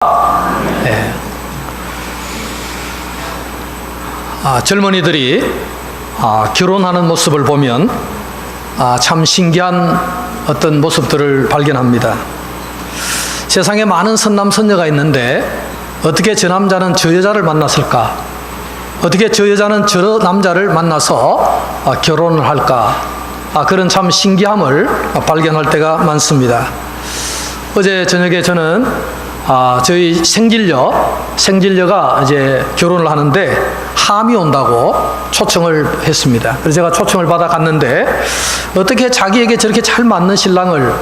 네. 젊은이들이 결혼하는 모습을 보면 참 신기한 어떤 모습들을 발견합니다. 세상에 많은 선남 선녀가 있는데 어떻게 저 남자는 저 여자를 만났을까? 어떻게 저 여자는 저 남자를 만나서 결혼을 할까? 그런 참 신기함을 발견할 때가 많습니다. 어제 저녁에 저는 저희 생질녀가 이제 결혼을 하는데 함이 온다고 초청을 했습니다. 그래서 제가 초청을 받아 갔는데 어떻게 자기에게 저렇게 잘 맞는 신랑을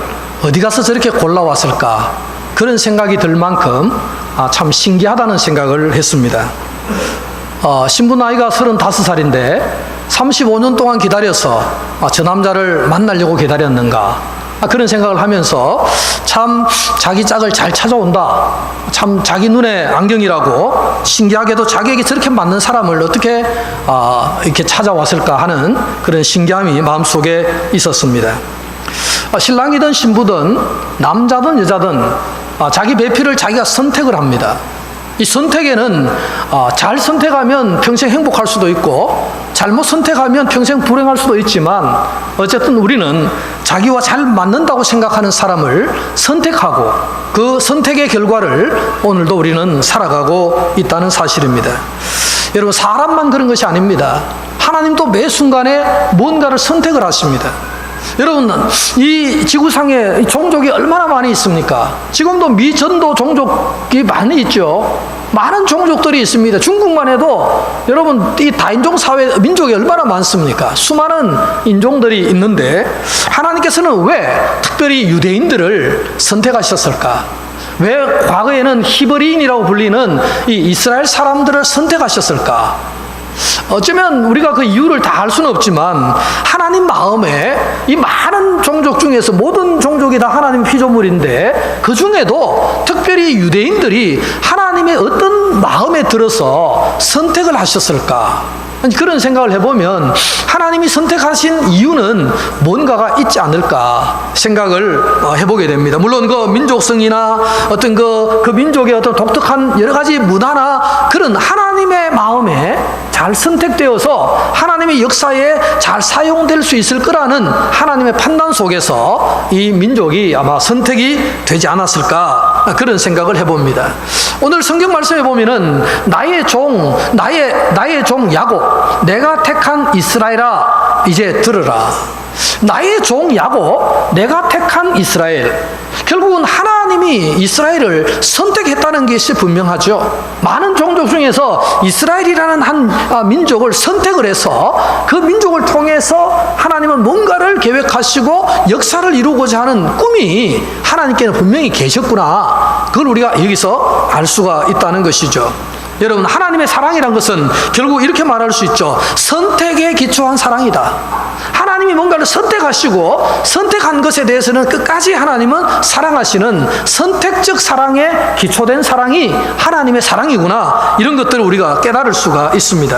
어디 가서 저렇게 골라왔을까? 그런 생각이 들 만큼 참 신기하다는 생각을 했습니다. 신부 나이가 35살인데 35년 동안 기다려서 저 남자를 만나려고 기다렸는가? 그런 생각을 하면서 참 자기 짝을 잘 찾아온다. 참 자기 눈에 안경이라고 신기하게도 자기에게 저렇게 맞는 사람을 어떻게 이렇게 찾아왔을까 하는 그런 신기함이 마음속에 있었습니다. 신랑이든 신부든 남자든 여자든 자기 배필을 자기가 선택을 합니다. 이 선택에는 잘 선택하면 평생 행복할 수도 있고 잘못 선택하면 평생 불행할 수도 있지만 어쨌든 우리는 자기와 잘 맞는다고 생각하는 사람을 선택하고 그 선택의 결과를 오늘도 우리는 살아가고 있다는 사실입니다. 여러분, 사람만 그런 것이 아닙니다. 하나님도 매 순간에 뭔가를 선택을 하십니다. 여러분, 이 지구상에 종족이 얼마나 많이 있습니까? 지금도 미전도 종족이 많이 있죠. 많은 종족들이 있습니다. 중국만 해도 여러분 이 다인종 사회 민족이 얼마나 많습니까? 수많은 인종들이 있는데 하나님께서는 왜 특별히 유대인들을 선택하셨을까? 왜 과거에는 히브리인이라고 불리는 이 이스라엘 사람들을 선택하셨을까? 어쩌면 우리가 그 이유를 다 알 수는 없지만 하나님 마음에 이 많은 종족 중에서 모든 종족이 다 하나님 피조물인데 그 중에도 특별히 유대인들이 하나님의 어떤 마음에 들어서 선택을 하셨을까? 그런 생각을 해보면 하나님이 선택하신 이유는 뭔가가 있지 않을까 생각을 해보게 됩니다. 물론 그 민족성이나 어떤 그 민족의 어떤 독특한 여러 가지 문화나 그런 하나님의 마음에 잘 선택되어서 하나님의 역사에 잘 사용될 수 있을 거라는 하나님의 판단 속에서 이 민족이 아마 선택이 되지 않았을까 그런 생각을 해봅니다. 오늘 성경 말씀에 보면은 나의 종 야곱, 내가 택한 이스라엘아 이제 들으라. 나의 종 야곱, 내가 택한 이스라엘. 결국은 하나님이 이스라엘을 선택했다는 것이 분명하죠. 많은 종족 중에서 이스라엘이라는 한 민족을 선택을 해서 그 민족을 통해서 하나님은 뭔가를 계획하시고 역사를 이루고자 하는 꿈이 하나님께는 분명히 계셨구나. 그걸 우리가 여기서 알 수가 있다는 것이죠. 여러분, 하나님의 사랑이란 것은 결국 이렇게 말할 수 있죠. 선택에 기초한 사랑이다. 하나님이 뭔가를 선택하시고 선택한 것에 대해서는 끝까지 하나님은 사랑하시는 선택적 사랑에 기초된 사랑이 하나님의 사랑이구나. 이런 것들을 우리가 깨달을 수가 있습니다.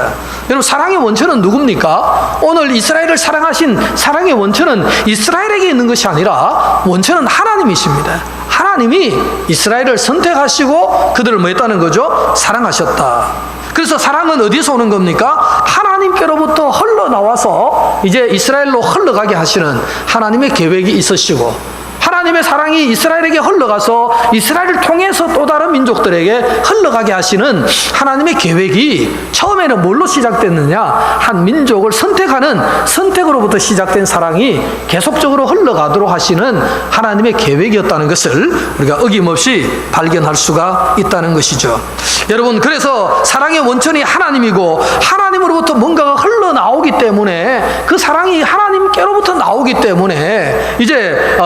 여러분, 사랑의 원천은 누굽니까? 오늘 이스라엘을 사랑하신 사랑의 원천은 이스라엘에게 있는 것이 아니라 원천은 하나님이십니다. 하나님이 이스라엘을 선택하시고 그들을 뭐 했다는 거죠? 사랑하셨다. 그래서 사랑은 어디서 오는 겁니까? 하나님께로부터 흘러나와서 이제 이스라엘로 흘러가게 하시는 하나님의 계획이 있으시고 하나님의 사랑이 이스라엘에게 흘러가서 이스라엘을 통해서 또 다른 민족들에게 흘러가게 하시는 하나님의 계획이 처음에는 뭘로 시작됐느냐? 한 민족을 선택하는 선택으로부터 시작된 사랑이 계속적으로 흘러가도록 하시는 하나님의 계획이었다는 것을 우리가 어김없이 발견할 수가 있다는 것이죠. 여러분, 그래서 사랑의 원천이 하나님이고 하나님으로부터 뭔가가 흘러나오기 때문에 그 사랑이 하나님께로부터 나오기 때문에 이제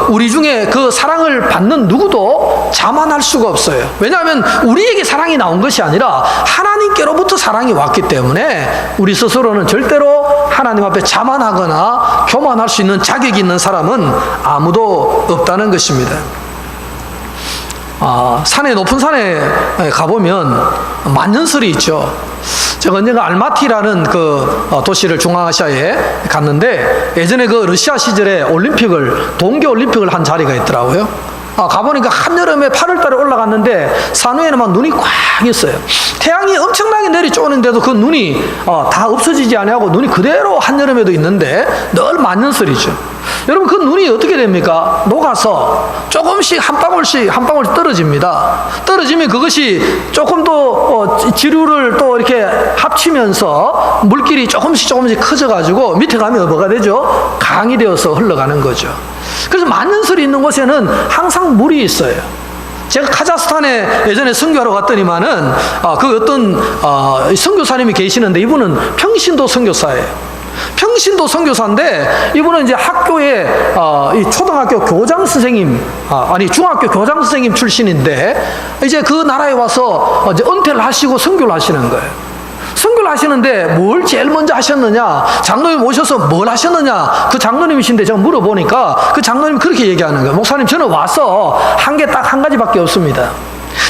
우리 중에 그 사랑을 받는 누구도 자만할 수가 없어요. 왜냐하면 우리에게 사랑이 나온 것이 아니라 하나님께로부터 사랑이 왔기 때문에 우리 스스로는 절대로 하나님 앞에 자만하거나 교만할 수 있는 자격이 있는 사람은 아무도 없다는 것입니다. 높은 산에 가보면 만년설이 있죠. 제가 언젠가 알마티라는 그 도시를 중앙아시아에 갔는데 예전에 그 러시아 시절에 동계 올림픽을 한 자리가 있더라고요. 가보니까 한여름에 8월달에 올라갔는데 산 위에는 막 눈이 꽉 있어요. 태양이 엄청나게 내리쬐는데도 그 눈이 다 없어지지 아니하고 눈이 그대로 한여름에도 있는데 늘 만년설이죠. 여러분, 그 눈이 어떻게 됩니까? 녹아서 조금씩 한 방울씩 떨어집니다. 떨어지면 그것이 조금 더 지류를 또 이렇게 합치면서 물길이 조금씩 커져가지고 밑에 가면 뭐가 되죠? 강이 되어서 흘러가는 거죠. 그래서 만년설이 있는 곳에는 항상 물이 있어요. 제가 카자흐스탄에 예전에 선교하러 갔더니만은 그 어떤 선교사님이 계시는데 이분은 평신도 선교사예요. 평신도 선교사인데 이분은 이제 학교에 이 초등학교 교장 선생님 중학교 교장 선생님 출신인데 이제 그 나라에 와서 이제 은퇴를 하시고 선교를 하시는 거예요. 선교를 하시는데 뭘 제일 먼저 하셨느냐, 장로님 오셔서 뭘 하셨느냐, 그 장로님이신데 제가 물어보니까 그 장로님이 그렇게 얘기하는 거예요. 목사님, 저는 와서 한 게 딱 한 가지밖에 없습니다.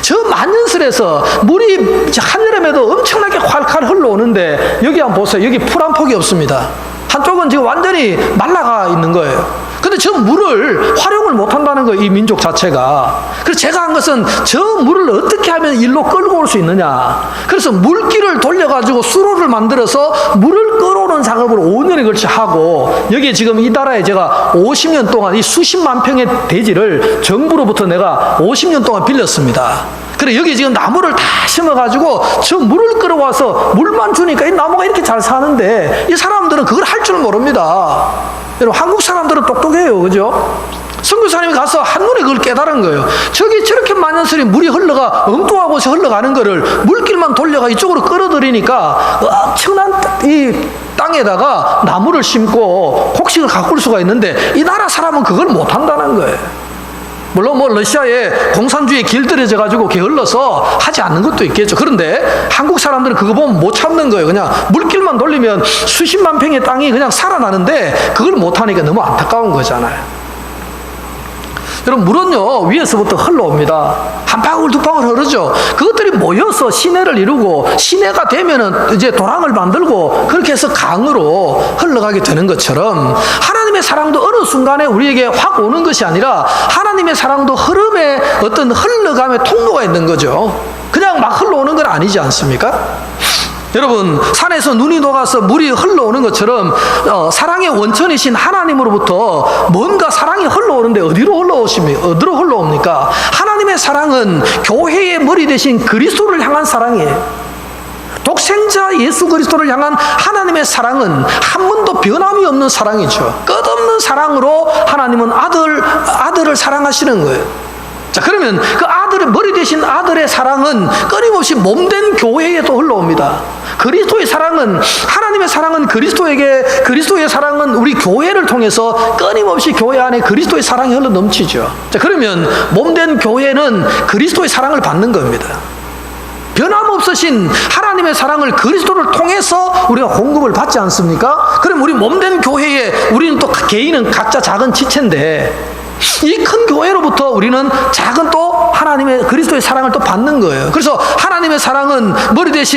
저 만년설에서 물이 한여름에도 엄청나게 콸콸 흘러오는데 여기 한번 보세요. 여기 풀 한 폭이 없습니다. 한쪽은 지금 완전히 말라가 있는 거예요. 근데 저 물을 활용을 못 한다는 거예요, 이 민족 자체가. 그래서 제가 한 것은 저 물을 어떻게 하면 일로 끌고 올 수 있느냐. 그래서 물길을 돌려가지고 수로를 만들어서 물을 끌어오는 작업을 5년에 걸쳐 하고, 여기에 지금 이 나라에 제가 50년 동안 이 수십만 평의 대지를 정부로부터 내가 50년 동안 빌렸습니다. 그래, 여기 지금 나무를 다 심어가지고 저 물을 끌어와서 물만 주니까 이 나무가 이렇게 잘 사는데 이 사람들은 그걸 할 줄 모릅니다. 여러분, 한국 사람들은 똑똑해요. 그죠? 선교사님이 가서 한눈에 그걸 깨달은 거예요. 저기 저렇게 만년설이 물이 엉뚱한 곳에 흘러가는 거를 물길만 돌려가 이쪽으로 끌어들이니까 엄청난 이 땅에다가 나무를 심고 곡식을 가꿀 수가 있는데 이 나라 사람은 그걸 못 한다는 거예요. 물론 러시아에 공산주의에 길들여져 가지고 게을러서 하지 않는 것도 있겠죠. 그런데 한국 사람들은 그거 보면 못 참는 거예요. 그냥 물길만 돌리면 수십만 평의 땅이 그냥 살아나는데 그걸 못 하니까 너무 안타까운 거잖아요. 여러분, 물은요 위에서부터 흘러옵니다. 한 방울 두 방울 흐르죠. 그것들이 모여서 시내를 이루고 시내가 되면은 이제 도랑을 만들고 그렇게 해서 강으로 흘러가게 되는 것처럼 하나님의 사랑도 어느 순간에 우리에게 확 오는 것이 아니라 하나님의 사랑도 흐름에 어떤 흘러감의 통로가 있는 거죠. 그냥 막 흘러오는 건 아니지 않습니까? 여러분, 산에서 눈이 녹아서 물이 흘러오는 것처럼 사랑의 원천이신 하나님으로부터 뭔가 사랑이 흘러오는데 어디로 흘러옵니까? 하나님의 사랑은 교회의 머리 대신 그리스도를 향한 사랑이에요. 독생자 예수 그리스도를 향한 하나님의 사랑은 한 번도 변함이 없는 사랑이죠. 끝없는 사랑으로 하나님은 아들을 사랑하시는 거예요. 자, 그러면 그 아들의 머리 대신 아들의 사랑은 끊임없이 몸된 교회에도 흘러옵니다. 그리스도의 사랑은, 하나님의 사랑은 그리스도의 사랑은 우리 교회를 통해서 끊임없이 교회 안에 그리스도의 사랑이 흘러 넘치죠. 자, 그러면 몸된 교회는 그리스도의 사랑을 받는 겁니다. 변함없으신 하나님의 사랑을 그리스도를 통해서 우리가 공급을 받지 않습니까? 그럼 우리 몸된 교회에 우리는 또 개인은 각자 작은 지체인데 이 큰 교회로부터 우리는 작은 또 하나님의 그리스도의 사랑을 또 받는 거예요. 그래서 하나님의 사랑은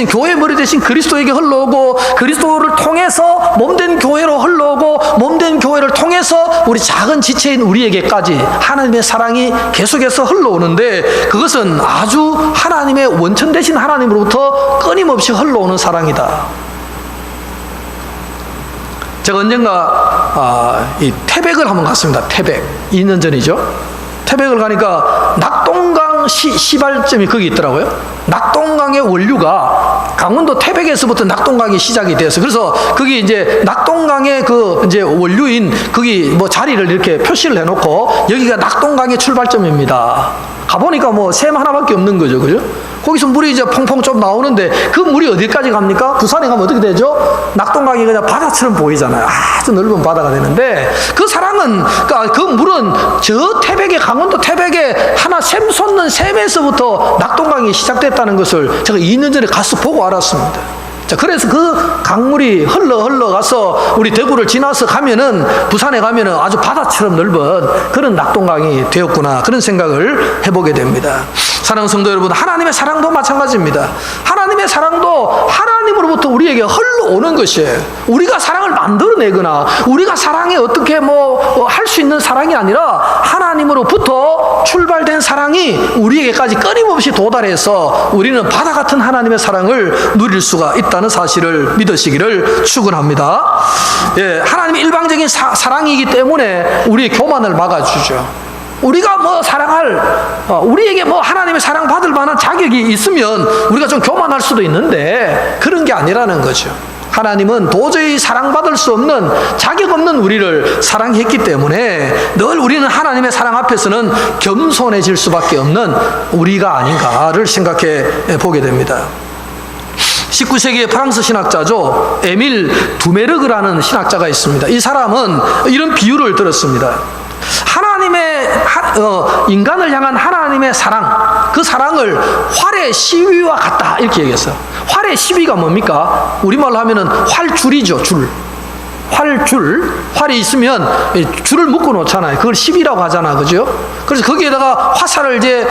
교회 머리 대신 그리스도에게 흘러오고 그리스도를 통해서 몸된 교회로 흘러오고 몸된 교회를 통해서 우리 작은 지체인 우리에게까지 하나님의 사랑이 계속해서 흘러오는데 그것은 아주 하나님의 원천 되신 하나님으로부터 끊임없이 흘러오는 사랑이다. 제가 언젠가 이 태백을 한번 갔습니다. 태백 2년 전이죠. 태백을 가니까 낙동강 시발점이 거기 있더라고요. 낙동강의 원류가 강원도 태백에서부터 낙동강이 시작이 되어서 그래서 거기 이제 낙동강의 그 이제 원류인 거기 뭐 자리를 이렇게 표시를 해놓고 여기가 낙동강의 출발점입니다. 가보니까 뭐 샘 하나밖에 없는 거죠, 그죠? 거기서 물이 이제 펑펑 좀 나오는데 그 물이 어디까지 갑니까? 부산에 가면 어떻게 되죠? 낙동강이 그냥 바다처럼 보이잖아요. 아주 넓은 바다가 되는데 그 사랑은, 그러니까 그 물은 저 태백에, 강원도 태백에 하나 샘 솟는 샘에서부터 낙동강이 시작됐다는 것을 제가 2년 전에 가서 보고 알았습니다. 자, 그래서 그 강물이 흘러가서 우리 대구를 지나서 가면은 부산에 가면은 아주 바다처럼 넓은 그런 낙동강이 되었구나 그런 생각을 해보게 됩니다. 사랑하는 성도 여러분, 하나님의 사랑도 마찬가지입니다. 하나님의 사랑도 하나님으로부터 우리에게 흘러오는 것이에요. 우리가 사랑을 만들어내거나 우리가 사랑에 어떻게 할 수 있는 사랑이 아니라 하나님으로부터 출발된 사랑이 우리에게까지 끊임없이 도달해서 우리는 바다 같은 하나님의 사랑을 누릴 수가 있다는 사실을 믿으시기를 축원합니다. 예, 하나님의 일방적인 사랑이기 때문에 우리의 교만을 막아주죠. 우리가 우리에게 하나님의 사랑 받을 만한 자격이 있으면 우리가 좀 교만할 수도 있는데 그런 게 아니라는 거죠. 하나님은 도저히 사랑받을 수 없는 자격 없는 우리를 사랑했기 때문에 늘 우리는 하나님의 사랑 앞에서는 겸손해질 수밖에 없는 우리가 아닌가를 생각해 보게 됩니다. 19세기의 프랑스 신학자죠. 에밀 두메르그라는 신학자가 있습니다. 이 사람은 이런 비유를 들었습니다. 인간을 향한 하나님의 사랑, 그 사랑을 활의 시위와 같다 이렇게 얘기했어요. 활의 시위가 뭡니까? 우리말로 하면은 활줄이죠. 활이 있으면 줄을 묶어 놓잖아요. 그걸 시비라고 하잖아, 그죠? 그래서 거기에다가 화살을 이제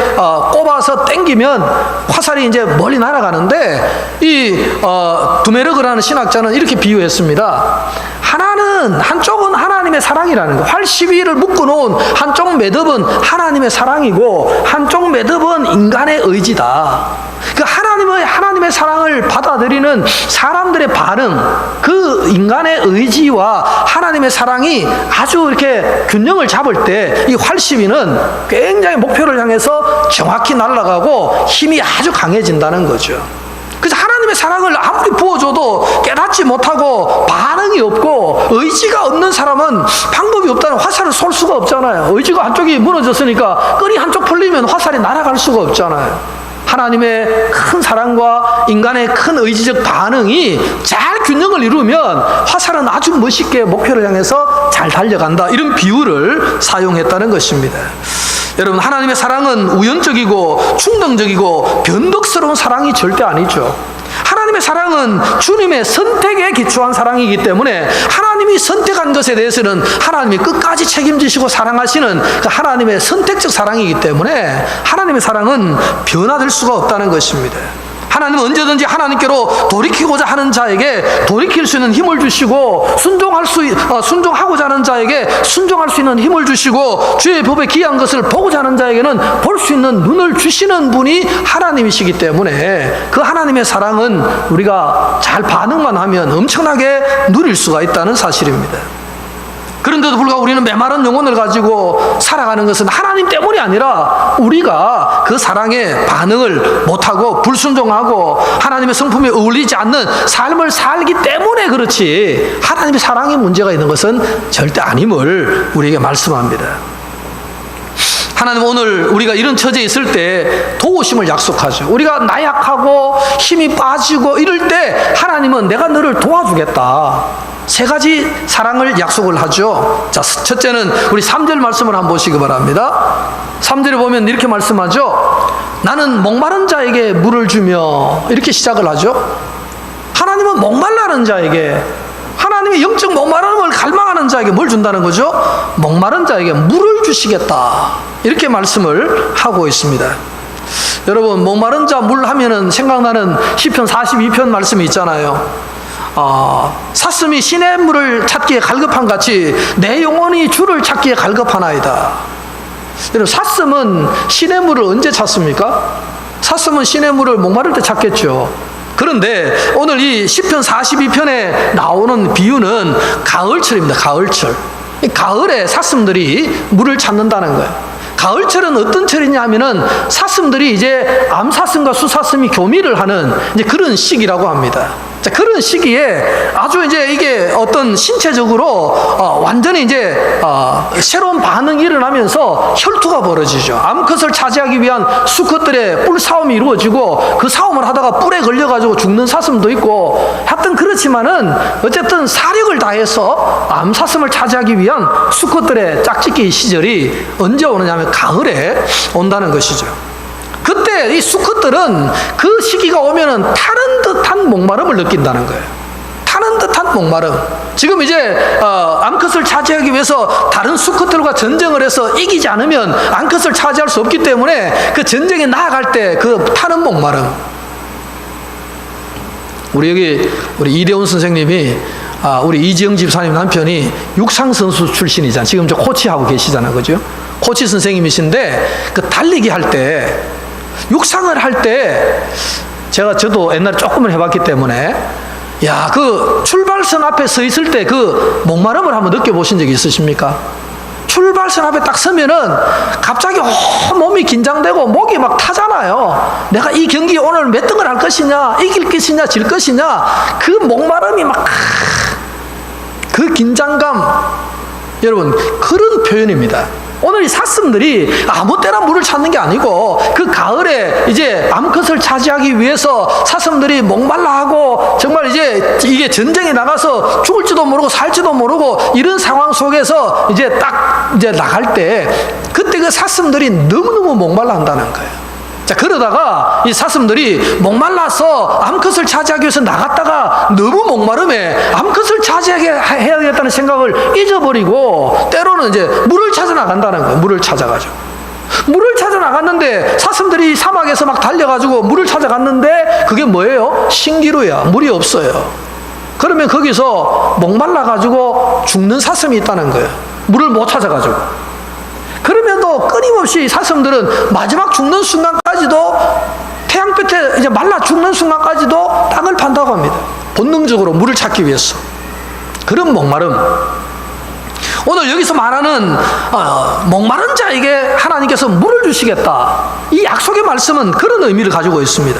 꼽아서 당기면 화살이 이제 멀리 날아가는데 두메르그라는 신학자는 이렇게 비유했습니다. 한쪽은 하나님의 사랑이라는 거. 활 시비를 묶어 놓은 한쪽 매듭은 하나님의 사랑이고 한쪽 매듭은 인간의 의지다. 그 하나님의 사랑을 받아들이는 사람들의 반응, 그 인간의 의지와 하나님의 사랑이 아주 이렇게 균형을 잡을 때 이 활시비는 굉장히 목표를 향해서 정확히 날아가고 힘이 아주 강해진다는 거죠. 그래서 하나님의 사랑을 아무리 부어줘도 깨닫지 못하고 반응이 없고 의지가 없는 사람은 방법이 없다는, 화살을 쏠 수가 없잖아요. 의지가 한쪽이 무너졌으니까 끈이 한쪽 풀리면 화살이 날아갈 수가 없잖아요. 하나님의 큰 사랑과 인간의 큰 의지적 반응이 잘 균형을 이루면 화살은 아주 멋있게 목표를 향해서 잘 달려간다. 이런 비유를 사용했다는 것입니다. 여러분, 하나님의 사랑은 우연적이고 충동적이고 변덕스러운 사랑이 절대 아니죠. 하나님의 사랑은 주님의 선택에 기초한 사랑이기 때문에 하나님이 선택한 것에 대해서는 하나님이 끝까지 책임지시고 사랑하시는 그 하나님의 선택적 사랑이기 때문에 하나님의 사랑은 변화될 수가 없다는 것입니다. 하나님은 언제든지 하나님께로 돌이키고자 하는 자에게 돌이킬 수 있는 힘을 주시고 순종하고자 하는 자에게 순종할 수 있는 힘을 주시고 주의 법에 귀한 것을 보고자 하는 자에게는 볼 수 있는 눈을 주시는 분이 하나님이시기 때문에 그 하나님의 사랑은 우리가 잘 반응만 하면 엄청나게 누릴 수가 있다는 사실입니다. 그런데도 불구하고 우리는 메마른 영혼을 가지고 살아가는 것은 하나님 때문이 아니라 우리가 그 사랑에 반응을 못하고 불순종하고 하나님의 성품에 어울리지 않는 삶을 살기 때문에 그렇지, 하나님의 사랑에 문제가 있는 것은 절대 아님을 우리에게 말씀합니다. 하나님은 오늘 우리가 이런 처지에 있을 때 도우심을 약속하죠. 우리가 나약하고 힘이 빠지고 이럴 때 하나님은 내가 너를 도와주겠다. 세 가지 사랑을 약속을 하죠. 자, 첫째는 우리 3절 말씀을 한번 보시기 바랍니다. 3절에 보면 이렇게 말씀하죠. 나는 목마른 자에게 물을 주며, 이렇게 시작을 하죠. 하나님은 목말라는 자에게, 하나님의 영적 목마름을 갈망하는 자에게 뭘 준다는 거죠? 목마른 자에게 물을 주시겠다. 이렇게 말씀을 하고 있습니다. 여러분, 목마른 자 물 하면은 생각나는 시편 42편 말씀이 있잖아요. 사슴이 시냇물을 찾기에 갈급한 같이 내 영혼이 주를 찾기에 갈급하나이다. 여러분, 사슴은 시냇물을 언제 찾습니까? 사슴은 시냇물을 목마를 때 찾겠죠. 그런데 오늘 이 시편 42편에 나오는 비유는 가을철입니다. 가을철. 가을에 사슴들이 물을 찾는다는 거예요. 가을철은 어떤 철이냐면은 사슴들이 이제 암사슴과 수사슴이 교미를 하는 이제 그런 시기라고 합니다. 자, 그런 시기에 아주 이제 이게 어떤 신체적으로 완전히 이제 새로운 반응이 일어나면서 혈투가 벌어지죠. 암컷을 차지하기 위한 수컷들의 뿔 싸움이 이루어지고 그 싸움을 하다가 뿔에 걸려가지고 죽는 사슴도 있고, 하여튼 그렇지만은 어쨌든 사력을 다해서 암사슴을 차지하기 위한 수컷들의 짝짓기 시절이 언제 오느냐면 가을에 온다는 것이죠. 그때 이 수컷들은 그 시기가 오면은 타는 듯한 목마름을 느낀다는 거예요. 타는 타는 듯한 목마름. 지금 이제 암컷을 차지하기 위해서 다른 수컷들과 전쟁을 해서 이기지 않으면 암컷을 차지할 수 없기 때문에 그 전쟁에 나아갈 때 그 타는 목마름. 우리 이대훈 선생님이 우리 이지영 집사님 남편이 육상선수 출신이잖아요. 지금 저 코치하고 계시잖아요. 그죠? 코치 선생님이신데 그 달리기 할 때, 육상을 할 때 저도 옛날에 조금은 해봤기 때문에 그 출발선 앞에 서 있을 때 그 목마름을 한번 느껴보신 적이 있으십니까? 출발선 앞에 딱 서면은 갑자기 몸이 긴장되고 목이 막 타잖아요. 내가 이 경기 오늘 몇 등을 할 것이냐, 이길 것이냐, 질 것이냐, 그 목마름이 막, 그 긴장감, 여러분, 그런 표현입니다. 오늘 이 사슴들이 아무 때나 물을 찾는 게 아니고 그 가을에 이제 암컷을 차지하기 위해서 사슴들이 목말라하고 정말 이게 전쟁에 나가서 죽을지도 모르고 살지도 모르고 이런 상황 속에서 이제 나갈 때 그때 그 사슴들이 너무너무 목말라 한다는 거예요. 자, 그러다가 이 사슴들이 목말라서 암컷을 차지하기 위해서 나갔다가 너무 목마름에 암컷을 차지하게 해야겠다는 생각을 잊어버리고 때로는 이제 물을 찾아 나간다는 거예요. 물을 찾아가지고. 물을 찾아 나갔는데 사슴들이 사막에서 막 달려가지고 물을 찾아갔는데 그게 뭐예요? 신기루야. 물이 없어요. 그러면 거기서 목말라가지고 죽는 사슴이 있다는 거예요. 물을 못 찾아가지고. 그러면도 끊임없이 사슴들은 마지막 죽는 순간까지도 태양볕에 이제 말라 죽는 순간까지도 땅을 판다고 합니다. 본능적으로 물을 찾기 위해서. 그런 목마름. 오늘 여기서 말하는 목마른 자에게 하나님께서 물을 주시겠다. 이 약속의 말씀은 그런 의미를 가지고 있습니다.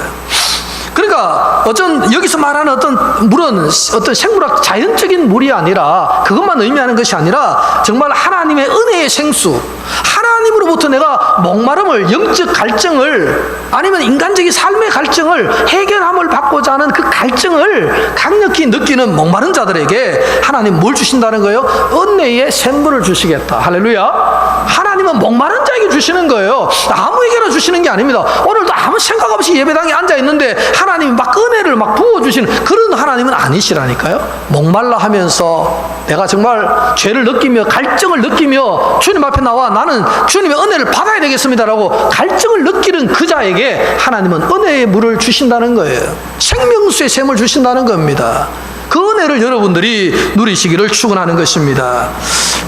그러니까 여기서 말하는 어떤 물은 어떤 생물학 자연적인 물이 아니라 그것만 의미하는 것이 아니라 정말 하나님의 은혜의 생수, 하나님으로부터 내가 목마름을, 영적 갈증을 아니면 인간적인 삶의 갈증을 해결함을 받고자 하는 그 갈증을 강력히 느끼는 목마른 자들에게 하나님 뭘 주신다는 거예요? 은혜의 샘물을 주시겠다. 할렐루야. 하나님은 목마른 자에게 주시는 거예요. 아무에게나 주시는 게 아닙니다. 오늘도 아무 생각 없이 예배당에 앉아 있는데 하나님이 막 은혜를 막 부어주시는 그런 하나님은 아니시라니까요. 목말라 하면서 내가 정말 죄를 느끼며 갈증을 느끼며 주님 앞에 나와 나는 주님의 은혜를 받아야 되겠습니다라고 갈증을 느끼는 그 자에게 하나님은 은혜의 물을 주신다는 거예요. 생명수의 샘을 주신다는 겁니다. 그 은혜를 여러분들이 누리시기를 축원하는 것입니다.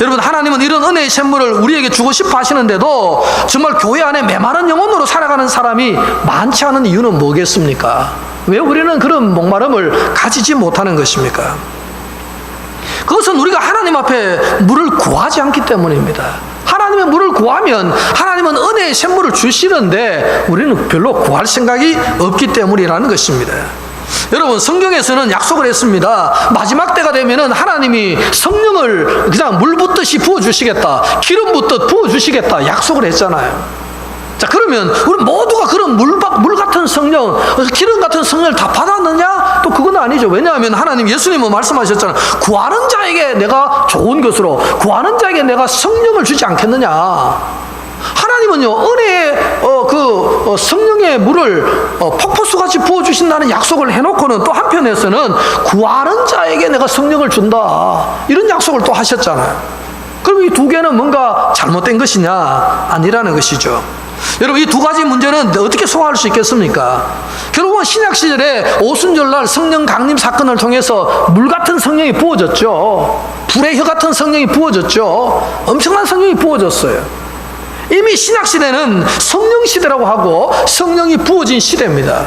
여러분, 하나님은 이런 은혜의 샘물을 우리에게 주고 싶어 하시는데도 정말 교회 안에 메마른 영혼으로 살아가는 사람이 많지 않은 이유는 뭐겠습니까? 왜 우리는 그런 목마름을 가지지 못하는 것입니까? 그것은 우리가 하나님 앞에 물을 구하지 않기 때문입니다. 하나님의 물을 구하면 하나님은 은혜의 샘물을 주시는데 우리는 별로 구할 생각이 없기 때문이라는 것입니다. 여러분, 성경에서는 약속을 했습니다. 마지막 때가 되면은 하나님이 성령을 그냥 물 붓듯이 부어주시겠다, 기름 붓듯 부어주시겠다 약속을 했잖아요. 자, 그러면 우리 모두가 그런 물 같은 성령, 기름 같은 성령을 다 받았느냐? 또 그건 아니죠. 왜냐하면 하나님 예수님은 말씀하셨잖아요. 구하는 자에게 내가 좋은 것으로, 구하는 자에게 내가 성령을 주지 않겠느냐. 하나님은요, 은혜의 성령의 물을 폭포수같이 부어주신다는 약속을 해놓고는 또 한편에서는 구하는 자에게 내가 성령을 준다, 이런 약속을 또 하셨잖아요. 그럼 이 두 개는 뭔가 잘못된 것이냐? 아니라는 것이죠. 여러분, 이 두 가지 문제는 어떻게 소화할 수 있겠습니까? 결국은 신약시절에 오순절날 성령 강림 사건을 통해서 물 같은 성령이 부어졌죠. 불의 혀 같은 성령이 부어졌죠. 엄청난 성령이 부어졌어요. 이미 신약시대는 성령시대라고 하고 성령이 부어진 시대입니다.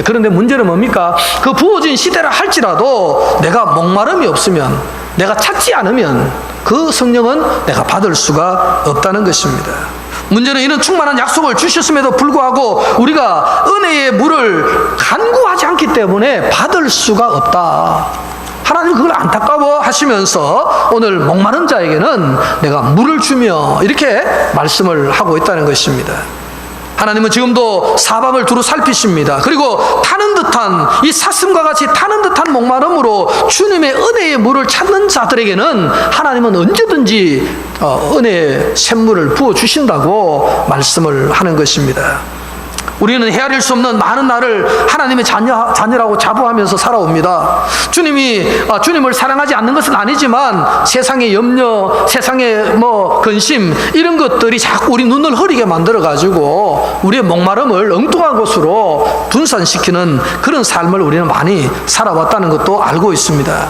그런데 문제는 뭡니까? 그 부어진 시대라 할지라도 내가 목마름이 없으면, 내가 찾지 않으면 그 성령은 내가 받을 수가 없다는 것입니다. 문제는 이런 충만한 약속을 주셨음에도 불구하고 우리가 은혜의 물을 간구하지 않기 때문에 받을 수가 없다. 하나님 그걸 안타까워 하시면서 오늘 목마른 자에게는 내가 물을 주며 이렇게 말씀을 하고 있다는 것입니다. 하나님은 지금도 사방을 두루 살피십니다. 그리고 타는 듯한, 이 사슴과 같이 타는 듯한 목마름으로 주님의 은혜의 물을 찾는 자들에게는 하나님은 언제든지 은혜의 샘물을 부어주신다고 말씀을 하는 것입니다. 우리는 헤아릴 수 없는 많은 날을 하나님의 자녀라고 자부하면서 살아옵니다. 주님을 사랑하지 않는 것은 아니지만 세상의 염려, 세상의 근심 이런 것들이 자꾸 우리 눈을 흐리게 만들어가지고 우리의 목마름을 엉뚱한 곳으로 분산시키는 그런 삶을 우리는 많이 살아왔다는 것도 알고 있습니다.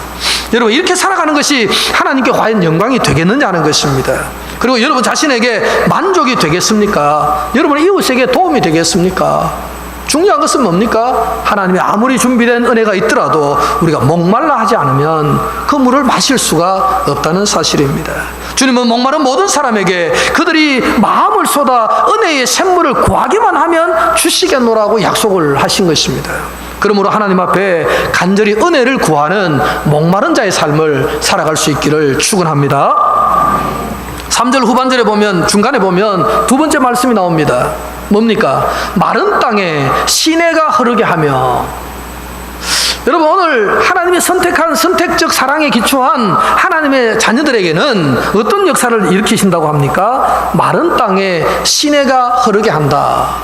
여러분, 이렇게 살아가는 것이 하나님께 과연 영광이 되겠느냐는 것입니다. 그리고 여러분 자신에게 만족이 되겠습니까? 여러분의 이웃에게 도움이 되겠습니까? 중요한 것은 뭡니까? 하나님의 아무리 준비된 은혜가 있더라도 우리가 목말라 하지 않으면 그 물을 마실 수가 없다는 사실입니다. 주님은 목마른 모든 사람에게 그들이 마음을 쏟아 은혜의 샘물을 구하기만 하면 주시겠노라고 약속을 하신 것입니다. 그러므로 하나님 앞에 간절히 은혜를 구하는 목마른 자의 삶을 살아갈 수 있기를 축원합니다. 3절 후반절에 보면, 중간에 보면 두 번째 말씀이 나옵니다. 뭡니까? 마른 땅에 시내가 흐르게 하며. 여러분, 오늘 하나님이 선택한 선택적 사랑에 기초한 하나님의 자녀들에게는 어떤 역사를 일으키신다고 합니까? 마른 땅에 시내가 흐르게 한다.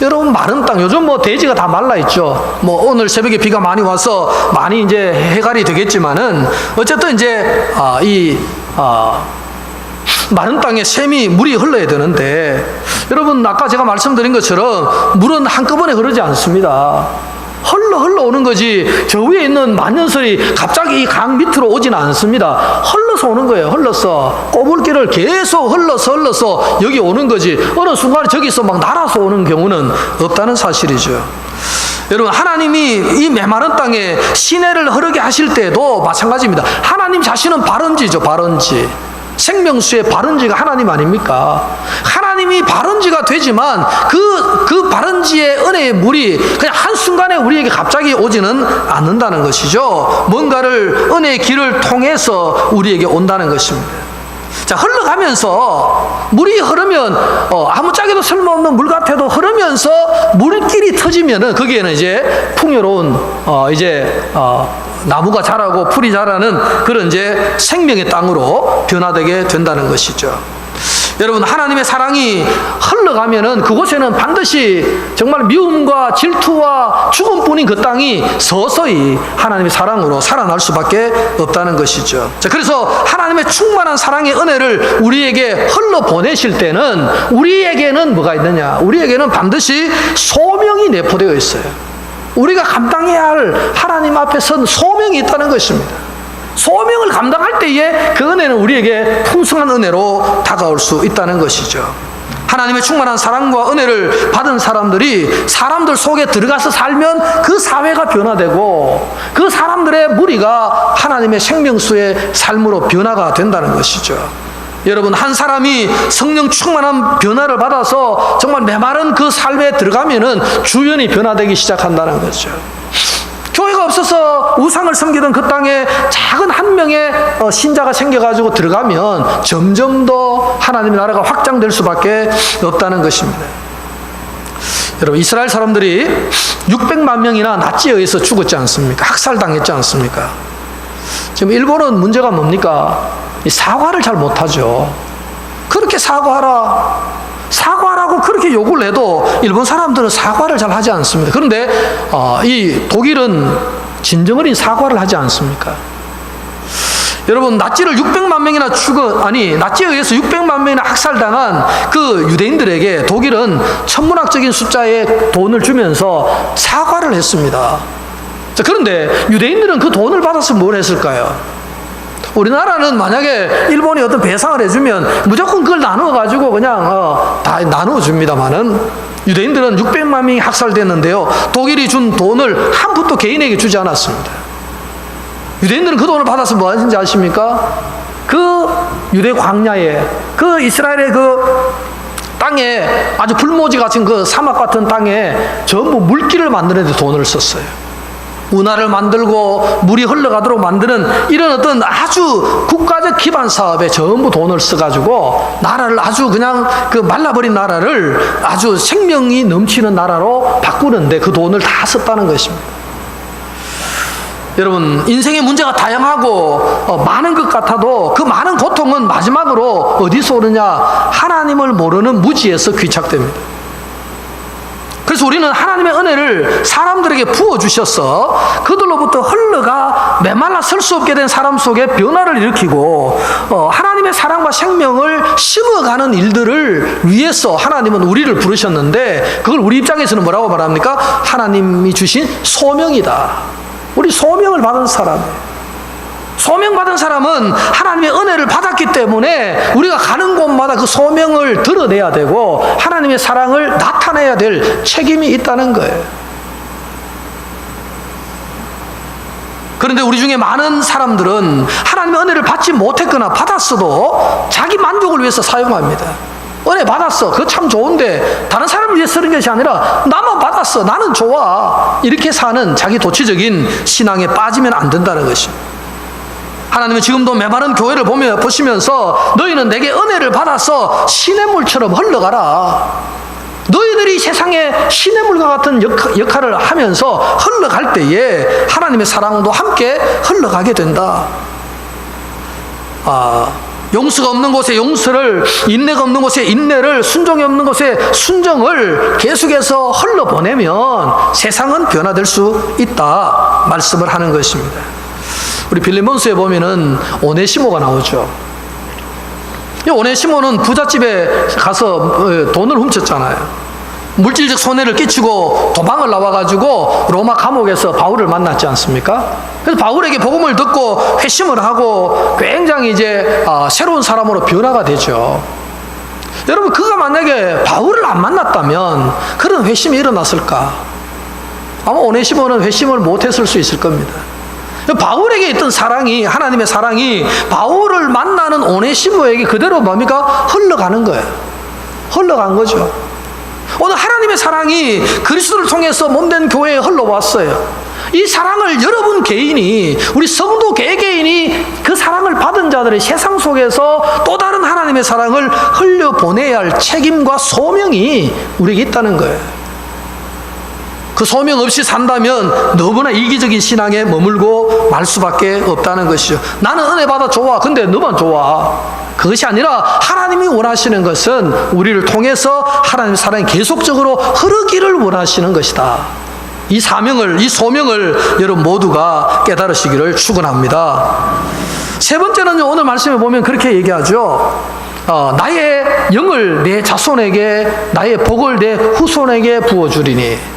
여러분, 마른 땅, 요즘 대지가 다 말라있죠. 오늘 새벽에 비가 많이 와서 많이 이제 해갈이 되겠지만은, 어쨌든 이제, 마른 땅에 샘이 물이 흘러야 되는데, 여러분, 아까 제가 말씀드린 것처럼 물은 한꺼번에 흐르지 않습니다. 흘러오는 거지, 저 위에 있는 만년설이 갑자기 이 강 밑으로 오진 않습니다. 흘러서 오는 거예요. 흘러서 꼬불길을 계속 흘러서 여기 오는 거지, 어느 순간에 저기서 막 날아서 오는 경우는 없다는 사실이죠. 여러분, 하나님이 이 메마른 땅에 시내를 흐르게 하실 때도 마찬가지입니다. 하나님 자신은 발원지죠. 발원지, 생명수의 발원지가 하나님 아닙니까? 하나님이 발원지가 되지만 그 발원지의 은혜의 물이 그냥 한순간에 우리에게 갑자기 오지는 않는다는 것이죠. 뭔가를 은혜의 길을 통해서 우리에게 온다는 것입니다. 자, 흘러가면서 물이 흐르면 아무짝에도 쓸모없는 물 같아도 흐르면서 물길이 터지면은 거기에는 이제 풍요로운 나무가 자라고 풀이 자라는 그런 이제 생명의 땅으로 변화되게 된다는 것이죠. 여러분, 하나님의 사랑이 흘러가면은 그곳에는 반드시 정말 미움과 질투와 죽음뿐인 그 땅이 서서히 하나님의 사랑으로 살아날 수밖에 없다는 것이죠. 자, 그래서 하나님의 충만한 사랑의 은혜를 우리에게 흘러 보내실 때는 우리에게는 뭐가 있느냐? 우리에게는 반드시 소명이 내포되어 있어요. 우리가 감당해야 할 하나님 앞에 선 소명이 있다는 것입니다. 소명을 감당할 때에 그 은혜는 우리에게 풍성한 은혜로 다가올 수 있다는 것이죠. 하나님의 충만한 사랑과 은혜를 받은 사람들이 사람들 속에 들어가서 살면 그 사회가 변화되고 그 사람들의 무리가 하나님의 생명수의 삶으로 변화가 된다는 것이죠. 여러분, 한 사람이 성령 충만한 변화를 받아서 정말 메마른 그 삶에 들어가면은 주변이 변화되기 시작한다는 거죠. 교회가 없어서 우상을 섬기던 그 땅에 작은 한 명의 신자가 생겨가지고 들어가면 점점 더 하나님의 나라가 확장될 수밖에 없다는 것입니다. 여러분, 이스라엘 사람들이 600만 명이나 나치에 의해서 죽었지 않습니까? 학살당했지 않습니까? 지금 일본은 문제가 뭡니까? 사과를 잘 못하죠. 그렇게 사과하라고 그렇게 요구를 해도 일본 사람들은 사과를 잘 하지 않습니다. 그런데 이 독일은 진정어린 사과를 하지 않습니까? 여러분, 나치를 600만 명이나 나치에 의해서 600만 명이나 학살당한 그 유대인들에게 독일은 천문학적인 숫자의 돈을 주면서 사과를 했습니다. 자, 그런데 유대인들은 그 돈을 받아서 뭘 했을까요? 우리나라는 만약에 일본이 어떤 배상을 해주면 무조건 그걸 나누어가지고 그냥 다 나누어줍니다만은 유대인들은 600만 명이 학살됐는데요, 독일이 준 돈을 한 푼도 개인에게 주지 않았습니다. 유대인들은 그 돈을 받아서 뭐 하신지 아십니까? 그 유대 광야에, 그 이스라엘의 그 땅에, 아주 불모지 같은 그 사막 같은 땅에 전부 물길을 만드는 데 돈을 썼어요. 운하를 만들고 물이 흘러가도록 만드는 이런 어떤 아주 국가적 기반 사업에 전부 돈을 써가지고 나라를 아주 그냥 그 말라버린 나라를 아주 생명이 넘치는 나라로 바꾸는데 그 돈을 다 썼다는 것입니다. 여러분, 인생의 문제가 다양하고 많은 것 같아도 그 많은 고통은 마지막으로 어디서 오느냐? 하나님을 모르는 무지에서 귀착됩니다. 그래서 우리는 하나님의 은혜를 사람들에게 부어주셔서 그들로부터 흘러가 메말라 설 수 없게 된 사람 속에 변화를 일으키고 하나님의 사랑과 생명을 심어가는 일들을 위해서 하나님은 우리를 부르셨는데, 그걸 우리 입장에서는 뭐라고 말합니까? 하나님이 주신 소명이다. 우리 소명을 받은 사람이에요. 소명받은 사람은 하나님의 은혜를 받았기 때문에 우리가 가는 곳마다 그 소명을 드러내야 되고 하나님의 사랑을 나타내야 될 책임이 있다는 거예요. 그런데 우리 중에 많은 사람들은 하나님의 은혜를 받지 못했거나 받았어도 자기 만족을 위해서 사용합니다. 은혜 받았어, 그거 참 좋은데 다른 사람을 위해 쓰는 것이 아니라 나만 받았어, 나는 좋아, 이렇게 사는 자기 도취적인 신앙에 빠지면 안 된다는 것입니다. 하나님은 지금도 메마른 교회를 보시면서 너희는 내게 은혜를 받아서 시냇물처럼 흘러가라. 너희들이 세상에 시냇물과 같은 역할을 하면서 흘러갈 때에 하나님의 사랑도 함께 흘러가게 된다. 용서가 없는 곳에 용서를, 인내가 없는 곳에 인내를, 순종이 없는 곳에 순종을 계속해서 흘러보내면 세상은 변화될 수 있다 말씀을 하는 것입니다. 우리 빌레몬서에 보면은 오네시모가 나오죠. 이 오네시모는 부잣집에 가서 돈을 훔쳤잖아요. 물질적 손해를 끼치고 도망을 나와가지고 로마 감옥에서 바울을 만났지 않습니까? 그래서 바울에게 복음을 듣고 회심을 하고 굉장히 이제 새로운 사람으로 변화가 되죠. 여러분, 그가 만약에 바울을 안 만났다면 그런 회심이 일어났을까? 아마 오네시모는 회심을 못했을 수 있을 겁니다. 바울에게 있던 사랑이, 하나님의 사랑이 바울을 만나는 오네시모에게 그대로 뭡니까? 흘러가는 거예요. 흘러간 거죠. 오늘 하나님의 사랑이 그리스도를 통해서 몸된 교회에 흘러왔어요. 이 사랑을 여러분 개인이, 우리 성도 개개인이 그 사랑을 받은 자들의 세상 속에서 또 다른 하나님의 사랑을 흘려보내야 할 책임과 소명이 우리에게 있다는 거예요. 그 소명 없이 산다면 너무나 이기적인 신앙에 머물고 말 수밖에 없다는 것이죠. 나는 은혜 받아 좋아, 근데 너만 좋아. 그것이 아니라 하나님이 원하시는 것은 우리를 통해서 하나님의 사랑이 계속적으로 흐르기를 원하시는 것이다. 이 사명을, 이 소명을 여러분 모두가 깨달으시기를 축원합니다. 세 번째는요, 오늘 말씀에 보면 그렇게 얘기하죠. 나의 영을 내 자손에게, 나의 복을 내 후손에게 부어주리니.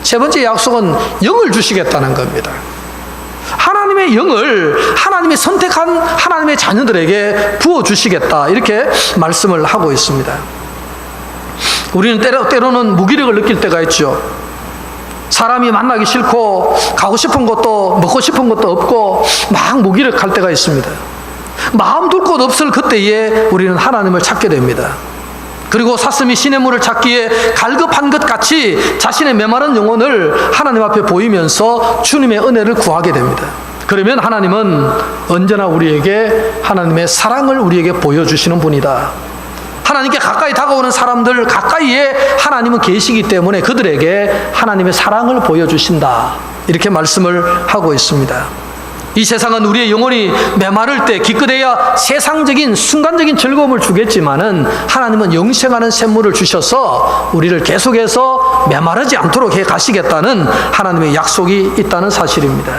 세 번째 약속은 영을 주시겠다는 겁니다. 하나님의 영을 하나님이 선택한 하나님의 자녀들에게 부어주시겠다, 이렇게 말씀을 하고 있습니다. 우리는 때로는 무기력을 느낄 때가 있죠. 사람이 만나기 싫고 가고 싶은 것도 먹고 싶은 것도 없고 막 무기력할 때가 있습니다. 마음 둘 곳 없을 그때에 우리는 하나님을 찾게 됩니다. 그리고 사슴이 시냇물을 찾기에 갈급한 것 같이 자신의 메마른 영혼을 하나님 앞에 보이면서 주님의 은혜를 구하게 됩니다. 그러면 하나님은 언제나 우리에게 하나님의 사랑을 우리에게 보여주시는 분이다. 하나님께 가까이 다가오는 사람들 가까이에 하나님은 계시기 때문에 그들에게 하나님의 사랑을 보여주신다, 이렇게 말씀을 하고 있습니다. 이 세상은 우리의 영혼이 메마를 때 기껏해야 세상적인 순간적인 즐거움을 주겠지만은 하나님은 영생하는 샘물을 주셔서 우리를 계속해서 메마르지 않도록 해 가시겠다는 하나님의 약속이 있다는 사실입니다.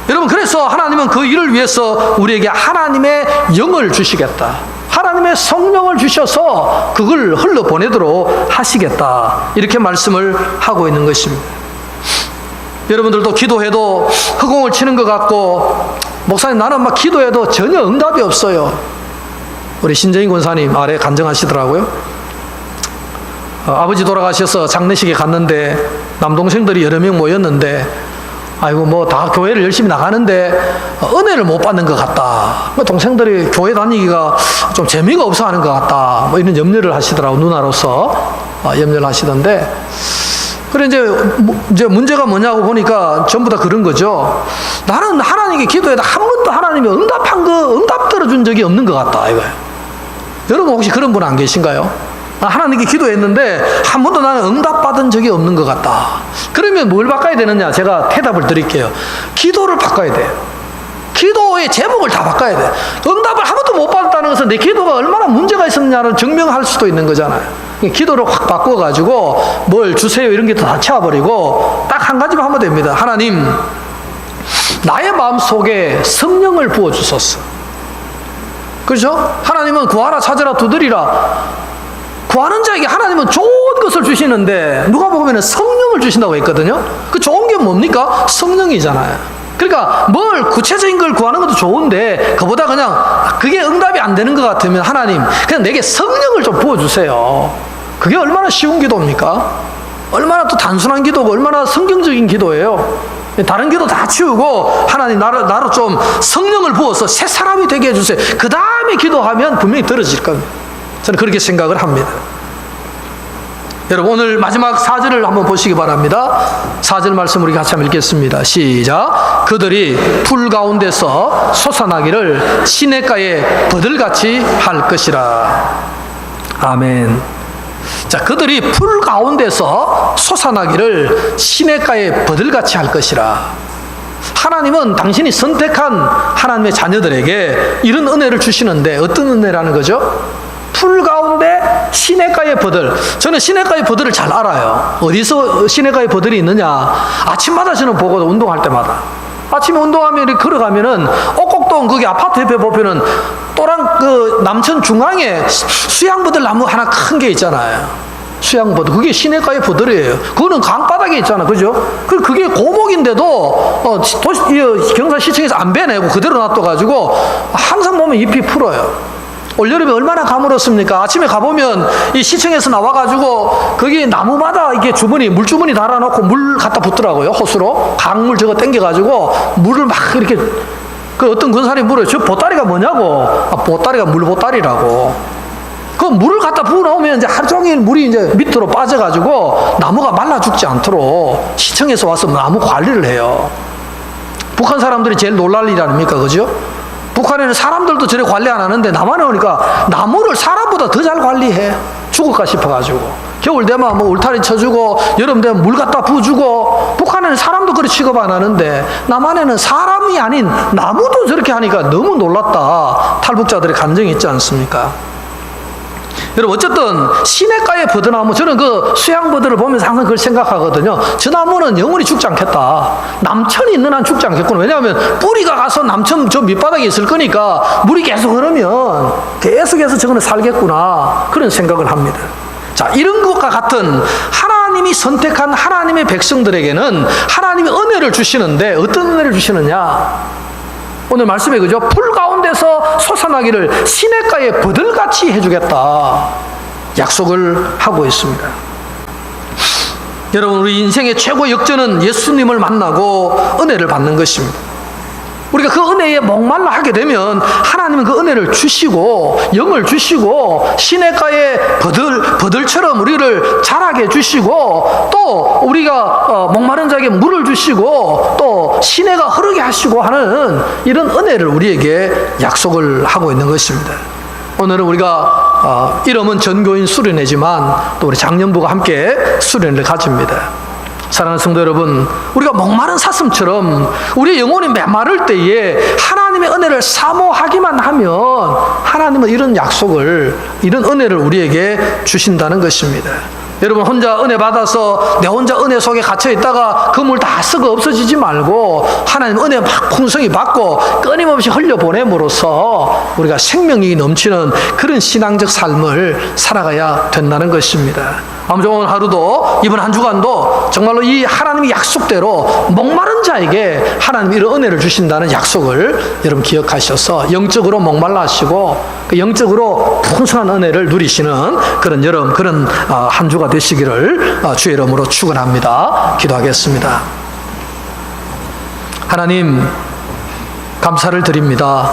여러분, 그래서 하나님은 그 일을 위해서 우리에게 하나님의 영을 주시겠다, 하나님의 성령을 주셔서 그걸 흘러보내도록 하시겠다, 이렇게 말씀을 하고 있는 것입니다. 여러분들도 기도해도 허공을 치는 것 같고, 목사님 나는 막 기도해도 전혀 응답이 없어요. 우리 신정인 권사님 아래 간증하시더라고요. 아버지 돌아가셔서 장례식에 갔는데 남동생들이 여러 명 모였는데, 아이고 뭐 다 교회를 열심히 나가는데 은혜를 못 받는 것 같다, 동생들이 교회 다니기가 좀 재미가 없어 하는 것 같다, 뭐 이런 염려를 하시더라고. 누나로서 염려를 하시던데, 그래 이제 문제가 뭐냐고 보니까 전부 다 그런 거죠. 나는 하나님께 기도해도 한 번도 하나님이 응답 들어준 적이 없는 것 같다, 이거예요. 여러분 혹시 그런 분 안 계신가요? 하나님께 기도했는데 한 번도 나는 응답받은 적이 없는 것 같다. 그러면 뭘 바꿔야 되느냐? 제가 대답을 드릴게요. 기도를 바꿔야 돼요. 기도의 제목을 다 바꿔야 돼. 응답을 한 번도 못 받았다는 것은 내 기도가 얼마나 문제가 있었냐를 증명할 수도 있는 거잖아요. 기도를 확 바꿔가지고 뭘 주세요 이런 게 다 채워버리고 딱 한 가지만 하면 됩니다. 하나님, 나의 마음속에 성령을 부어주소서. 그렇죠? 하나님은 구하라 찾으라 두드리라. 구하는 자에게 하나님은 좋은 것을 주시는데 누가 보면 성령을 주신다고 했거든요. 그 좋은 게 뭡니까? 성령이잖아요. 그러니까 뭘 구체적인 걸 구하는 것도 좋은데 그보다 그냥 그게 응답이 안 되는 것 같으면 하나님 그냥 내게 성령을 좀 부어주세요. 그게 얼마나 쉬운 기도입니까? 얼마나 또 단순한 기도고 얼마나 성경적인 기도예요. 다른 기도 다 치우고 하나님 나로 좀 성령을 부어서 새 사람이 되게 해주세요. 그 다음에 기도하면 분명히 들어질 겁니다. 저는 그렇게 생각을 합니다. 여러분 오늘 마지막 4절을 한번 보시기 바랍니다. 4절 말씀 우리 같이 한번 읽겠습니다. 시작. 그들이 풀 가운데서 솟아나기를 시냇가에 버들같이 할 것이라. 아멘. 자, 그들이 풀 가운데서 솟아나기를 시냇가에 버들같이 할 것이라. 하나님은 당신이 선택한 하나님의 자녀들에게 이런 은혜를 주시는데 어떤 은혜라는 거죠? 풀 가운데 시냇가의 버들. 저는 시냇가의 버들을 잘 알아요. 어디서 시냇가의 버들이 있느냐? 아침마다 저는 보거든, 운동할 때마다. 아침에 운동하면 이렇게 걸어가면은 옥곡동 거기 아파트 옆에 보면은 또랑 그 남천 중앙에 수양버들 나무 하나 큰 게 있잖아요. 수양버들. 그게 시냇가의 버들이에요. 그거는 강바닥에 있잖아. 그죠? 그게 고목인데도 경산시청에서 안 베내고 그대로 놔둬가지고 항상 보면 잎이 풀어요. 올여름에 얼마나 가물었습니까? 아침에 가보면 이 시청에서 나와가지고 거기 나무마다 이게 주머니, 물주머니 달아놓고 물 갖다 붓더라고요. 호수로. 강물 저거 땡겨가지고 물을 막 이렇게 그 어떤 권사님이 물어요. 저 보따리가 뭐냐고. 아, 보따리가 물보따리라고. 그 물을 갖다 부어놓으면 이제 하루 종일 물이 이제 밑으로 빠져가지고 나무가 말라 죽지 않도록 시청에서 와서 나무 관리를 해요. 북한 사람들이 제일 놀랄 일 아닙니까? 그죠? 북한에는 사람들도 저래 관리 안 하는데 남한에 오니까 나무를 사람보다 더 잘 관리해. 죽을까 싶어가지고. 겨울 되면 뭐 울타리 쳐주고 여름 되면 물 갖다 부어주고. 북한에는 사람도 그렇게 취급 안 하는데 남한에는 사람이 아닌 나무도 저렇게 하니까 너무 놀랐다. 탈북자들의 감정이 있지 않습니까? 여러분 어쨌든 시냇가의 버드나무, 저는 그 수양버드를 보면서 항상 그걸 생각하거든요. 저 나무는 영원히 죽지 않겠다. 남천이 있는 한 죽지 않겠구나. 왜냐하면 뿌리가 가서 남천 저 밑바닥에 있을 거니까 물이 계속 흐르면 계속해서 저거는 살겠구나. 그런 생각을 합니다. 자, 이런 것과 같은 하나님이 선택한 하나님의 백성들에게는 하나님이 은혜를 주시는데 어떤 은혜를 주시느냐? 오늘 말씀에 그죠? 풀 가운데서 솟아나기를 시냇가에 버들같이 해주겠다. 약속을 하고 있습니다. 여러분 우리 인생의 최고의 역전은 예수님을 만나고 은혜를 받는 것입니다. 우리가 그 은혜에 목말라 하게 되면 하나님은 그 은혜를 주시고 영을 주시고 시냇가의 버들처럼 우리를 자라게 해주시고 또 우리가 목마른 자에게 물을 주시고 또 시내가 흐르게 하시고 하는 이런 은혜를 우리에게 약속을 하고 있는 것입니다. 오늘은 우리가 이름은 전교인 수련회지만 또 우리 장년부가 함께 수련회를 가집니다. 사랑하는 성도 여러분, 우리가 목마른 사슴처럼 우리의 영혼이 메마를 때에 하나님의 은혜를 사모하기만 하면 하나님은 이런 약속을, 이런 은혜를 우리에게 주신다는 것입니다. 여러분 혼자 은혜 받아서 내 혼자 은혜 속에 갇혀 있다가 그 물 다 쓰고 없어지지 말고 하나님 은혜 막 풍성히 받고 끊임없이 흘려보냄으로써 우리가 생명력이 넘치는 그런 신앙적 삶을 살아가야 된다는 것입니다. 아무쪼록 오늘 하루도 이번 한 주간도 정말로 이 하나님의 약속대로 목마른 자에게 하나님이 이런 은혜를 주신다는 약속을 여러분 기억하셔서 영적으로 목말라 하시고 그 영적으로 풍성한 은혜를 누리시는 그런 여러분 그런 한 주가 되시기를 주의 이름으로 축원합니다. 기도하겠습니다. 하나님 감사를 드립니다.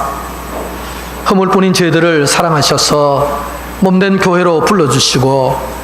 허물뿐인 저희들을 사랑하셔서 몸된 교회로 불러주시고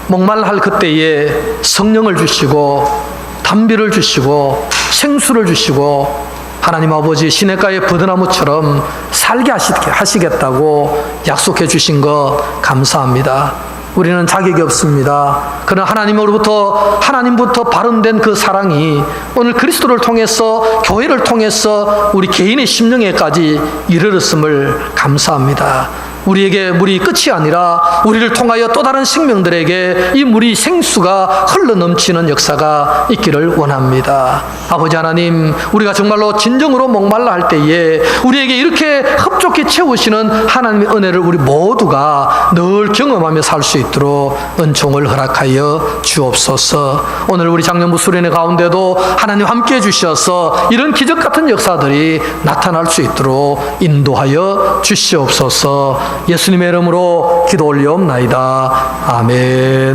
목말할 그때에 성령을 주시고 담비를 주시고 생수를 주시고 하나님 아버지 시냇가의 버드나무처럼 살게 하시겠다고 약속해 주신 것 감사합니다. 우리는 자격이 없습니다. 그러나 하나님부터 발언된 그 사랑이 오늘 그리스도를 통해서, 교회를 통해서 우리 개인의 심령에까지 이르렀음을 감사합니다. 우리에게 물이 끝이 아니라 우리를 통하여 또 다른 생명들에게 이 물이 생수가 흘러넘치는 역사가 있기를 원합니다. 아버지 하나님, 우리가 정말로 진정으로 목말라 할 때에 우리에게 이렇게 흡족히 채우시는 하나님의 은혜를 우리 모두가 늘 경험하며 살 수 있도록 은총을 허락하여 주옵소서. 오늘 우리 장년부 수련회 가운데도 하나님 함께해 주셔서 이런 기적 같은 역사들이 나타날 수 있도록 인도하여 주시옵소서. 예수님의 이름으로 기도 올리옵나이다. 아멘.